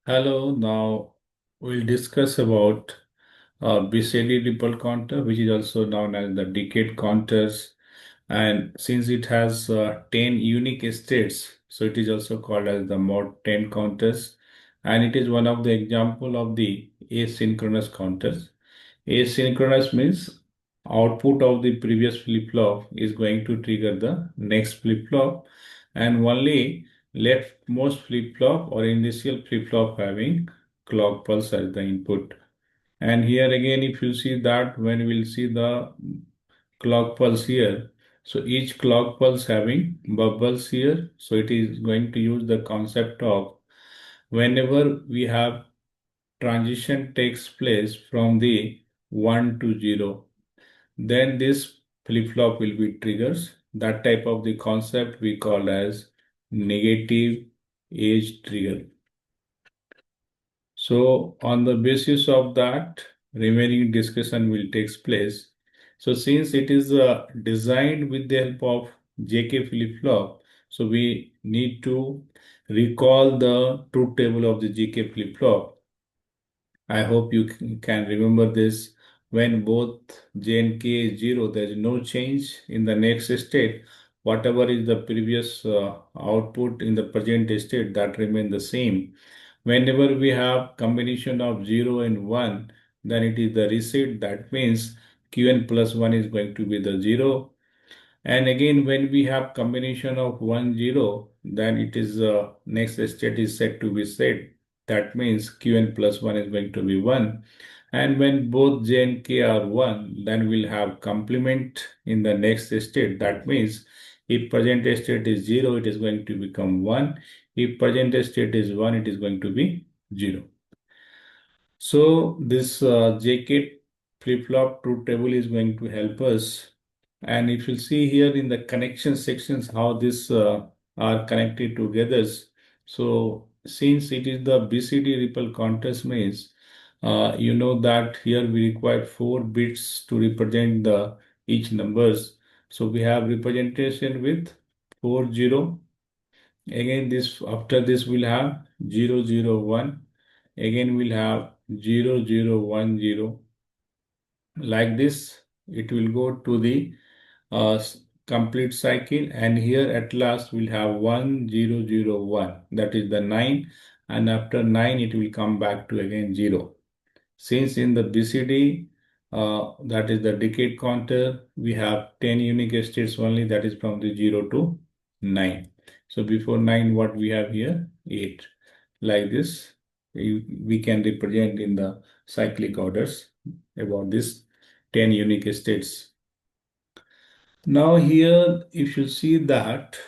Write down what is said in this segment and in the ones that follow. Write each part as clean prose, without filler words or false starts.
Hello, now we'll discuss about BCD ripple counter, which is also known as the decade counters. And since it has 10 unique states, so it is also called as the mod 10 counters. And it is one of the example of the asynchronous counters. Asynchronous means output of the previous flip-flop is going to trigger the next flip-flop, and only leftmost flip-flop or initial flip-flop having clock pulse as the input. And here again, if you see that when we'll see the clock pulse here, so each clock pulse having bubbles here, so it is going to use the concept of whenever we have transition takes place from the 1 to 0, then this flip-flop will be triggers. That type of the concept we call as negative age trigger. So on the basis of that, remaining discussion will take place. So since it is designed with the help of JK flip-flop, so we need to recall the truth table of the JK flip-flop. I hope you can remember this. When both J and K is 0, there is no change in the next state. Whatever is the previous output in the present state, that remain the same. Whenever we have combination of 0 and 1, then it is the reset. That means Qn plus 1 is going to be the 0. And again, when we have combination of 1, 0, then it is next state is set to be set. That means Qn plus 1 is going to be 1. And when both J and K are 1, then we'll have complement in the next state. That means if present state is 0, it is going to become 1. If present state is 1, it is going to be 0. So this JK flip-flop truth table is going to help us. And if you see here in the connection sections how this are connected together. So since it is the BCD ripple contest means, you know that here we require 4 bits to represent the each numbers. So we have representation with 40. Again, this after this we'll have 001. Again, we'll have 0010. Like this, it will go to the complete cycle, and here at last we'll have 1001. That is the 9, and after 9 it will come back to again 0. Since in the BCD, that is the decade counter, we have 10 unique states only, that is from the 0 to 9. So before 9, what we have here? 8. Like this, we can represent in the cyclic orders about this 10 unique states. Now here, if you see that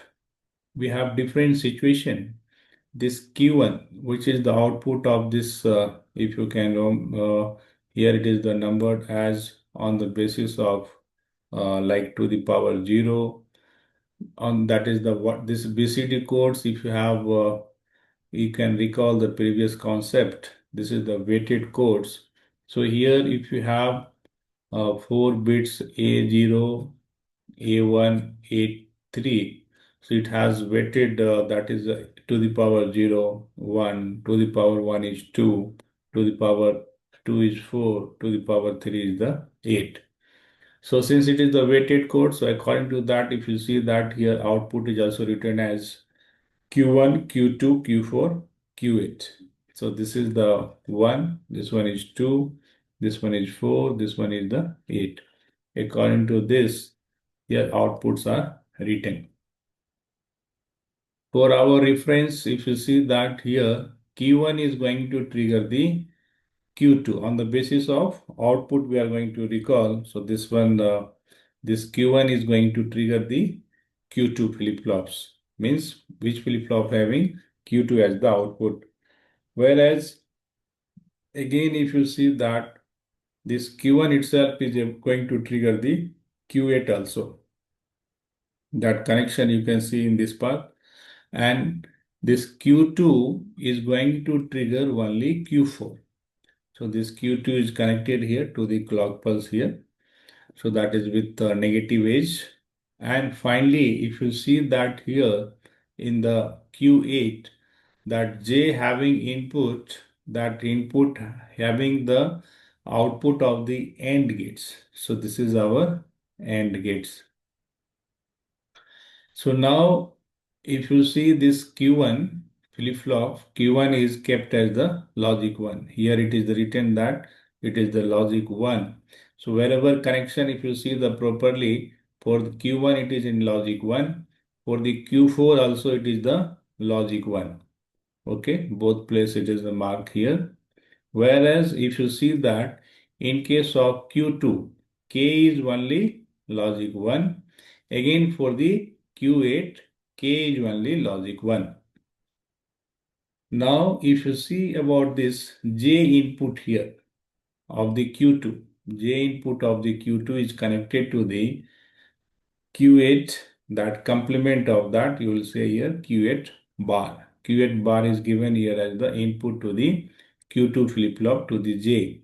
we have different situation, this Q1, which is the output of this, if you can, here it is the numbered as on the basis of like to the power 0. On that is the what this BCD codes. If you have, you can recall the previous concept. This is the weighted codes. So here, if you have 4 bits A0, A1, A3. So it has weighted, that is to the power 0, 1, to the power 1 is 2, to the power 2 is 4, to the power 3 is the 8. So since it is the weighted code, so according to that, if you see that here output is also written as Q1, Q2, Q4, Q8. So this is the 1, this one is 2, this one is 4, this one is the 8. According to this, here outputs are written. For our reference, if you see that here, Q1 is going to trigger the Q2 on the basis of output we are going to recall. So this one, this Q1 is going to trigger the Q2 flip-flops, means which flip-flop having Q2 as the output. Whereas again, if you see that this Q1 itself is going to trigger the Q8 also. That connection you can see in this part. And this Q2 is going to trigger only Q4. So this Q2 is connected here to the clock pulse here. So that is with negative edge. And finally, if you see that here in the Q8, that J having input, that input having the output of the AND gates. So this is our AND gates. So now if you see this Q1 flip-flop, Q1 is kept as the logic 1. Here it is written that it is the logic 1. So wherever connection, if you see the properly, for the Q1 it is in logic 1. For the Q4 also it is the logic 1. Okay, both places it is the mark here. Whereas if you see that in case of Q2, K is only logic 1. Again for the Q8, K is only logic 1. Now if you see about this J input here of the Q2, J input of the Q2 is connected to the Q8, that complement of that you will say here Q8 bar. Q8 bar is given here as the input to the Q2 flip-flop to the J.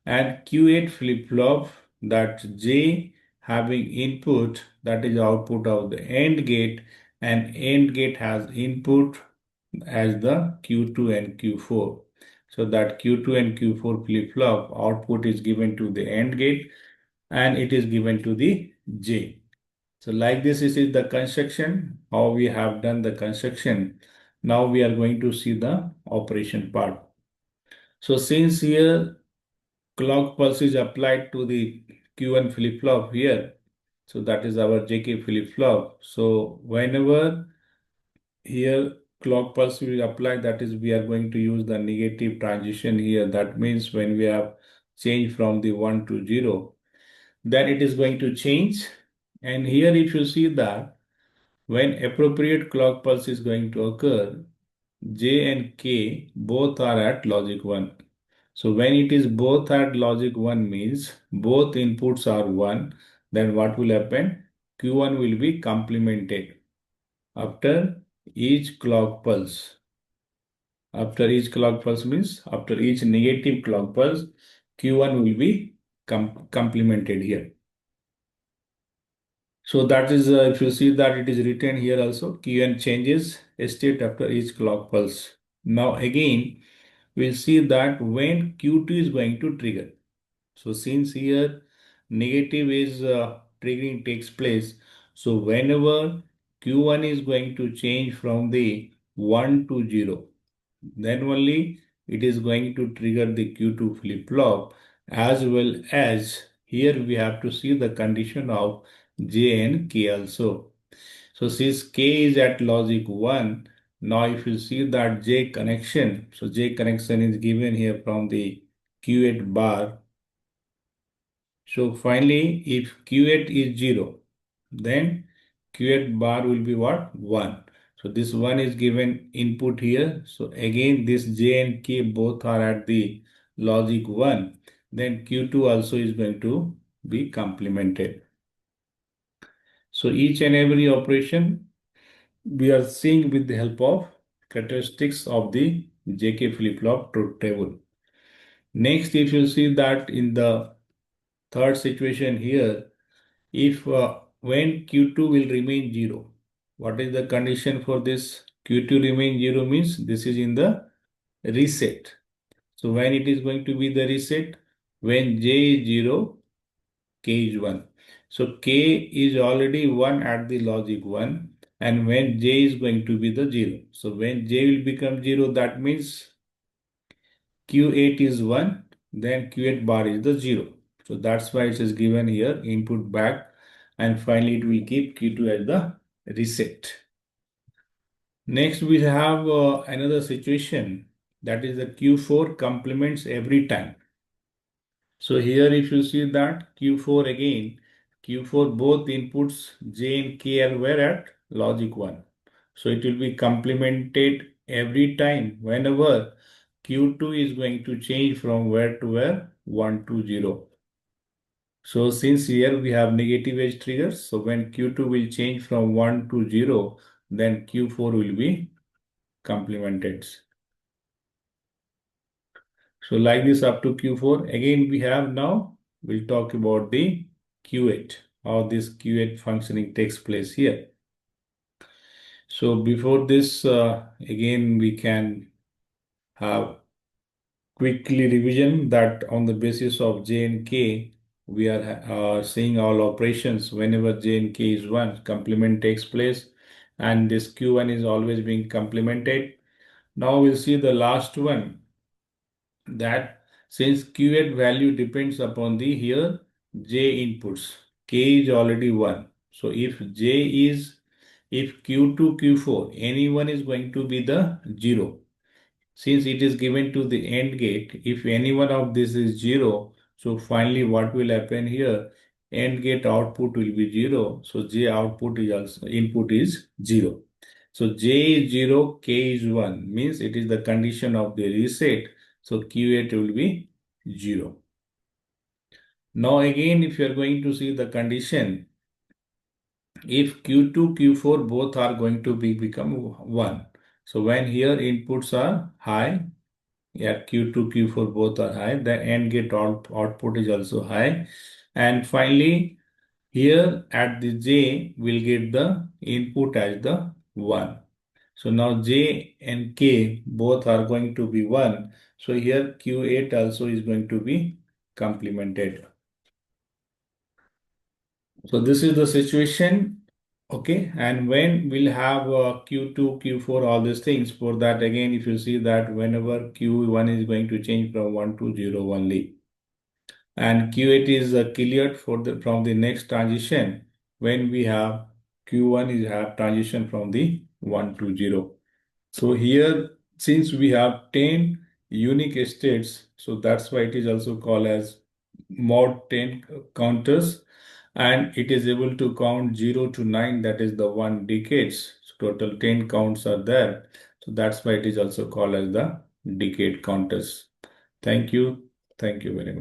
And Q8 flip-flop, that J having input, that is output of the AND gate, and AND gate has input as the Q2 and Q4. So that Q2 and Q4 flip-flop output is given to the AND gate and it is given to the J. So like this is the construction, how we have done the construction. Now we are going to see the operation part. So since here clock pulse is applied to the Q1 flip-flop here, so that is our JK flip-flop. So whenever here clock pulse will apply, that is we are going to use the negative transition here. That means when we have changed from the 1 to 0, then it is going to change. And here if you see that when appropriate clock pulse is going to occur, J and K both are at logic 1. So when it is both at logic 1 means both inputs are 1, then what will happen? Q1 will be complemented after each clock pulse. After each clock pulse means after each negative clock pulse, Q1 will be complemented here. So that is, if you see that it is written here also, Qn changes state after each clock pulse. Now again, we'll see that when Q2 is going to trigger. So since here negative is triggering takes place, so whenever Q1 is going to change from the 1 to 0, then only it is going to trigger the Q2 flip-flop, as well as here we have to see the condition of J and K also. So since K is at logic 1, now if you see that J connection, so J connection is given here from the Q8 bar. So finally, if Q8 is 0, then Q8 bar will be what? 1. So this 1 is given input here. So again, this J and K both are at the logic 1. Then Q2 also is going to be complemented. So each and every operation we are seeing with the help of characteristics of the JK flip-flop truth table. Next, if you see that in the third situation here, if when Q2 will remain 0, what is the condition for this? Q2 remain 0 means this is in the reset. So when it is going to be the reset? When J is 0, K is 1. So K is already 1 at the logic 1, and when J is going to be the 0. So when J will become 0, that means Q8 is 1, then Q8 bar is the 0. So that's why it is given here input back, and finally it will keep Q2 as the reset. Next we have another situation, that is the Q4 complements every time. So here if you see that Q4 again, Q4 both inputs J and K are where at logic 1. So it will be complemented every time whenever Q2 is going to change from where to where? 1 to 0. So since here we have negative edge triggers, so when Q2 will change from 1 to 0, then Q4 will be complemented. So like this up to Q4. Again we have now, we'll talk about the Q8, how this Q8 functioning takes place here. So before this, again, we can have quickly revision that on the basis of J and K, we are seeing all operations whenever J and K is 1, complement takes place, and this Q1 is always being complemented. Now we'll see the last one, that since Q8 value depends upon the here J inputs, K is already 1. So if Q2, Q4, any one is going to be the 0. Since it is given to the AND gate, if any one of this is 0, so finally what will happen here? AND gate output will be 0. So J output is also input is 0. So J is 0, K is 1, means it is the condition of the reset. So Q8 will be 0. Now again, if you are going to see the condition, if Q2, Q4 both are going to become 1. So when here inputs are high, yeah, Q2, Q4 both are high, the AND gate output is also high. And finally, here at the J, we'll get the input as the 1. So now J and K both are going to be 1. So here Q8 also is going to be complemented. So this is the situation. Okay. And when we'll have Q2, Q4, all these things, for that again, if you see that whenever Q1 is going to change from 1 to 0 only, and Q8 is cleared for the from the next transition when we have Q1 is have transition from the 1 to 0. So here, since we have 10 unique states, so that's why it is also called as mod 10 counters, and it is able to count 0 to 9, that is the 1 decades. So total 10 counts are there. So that's why it is also called as the decade counters. Thank you. Thank you very much.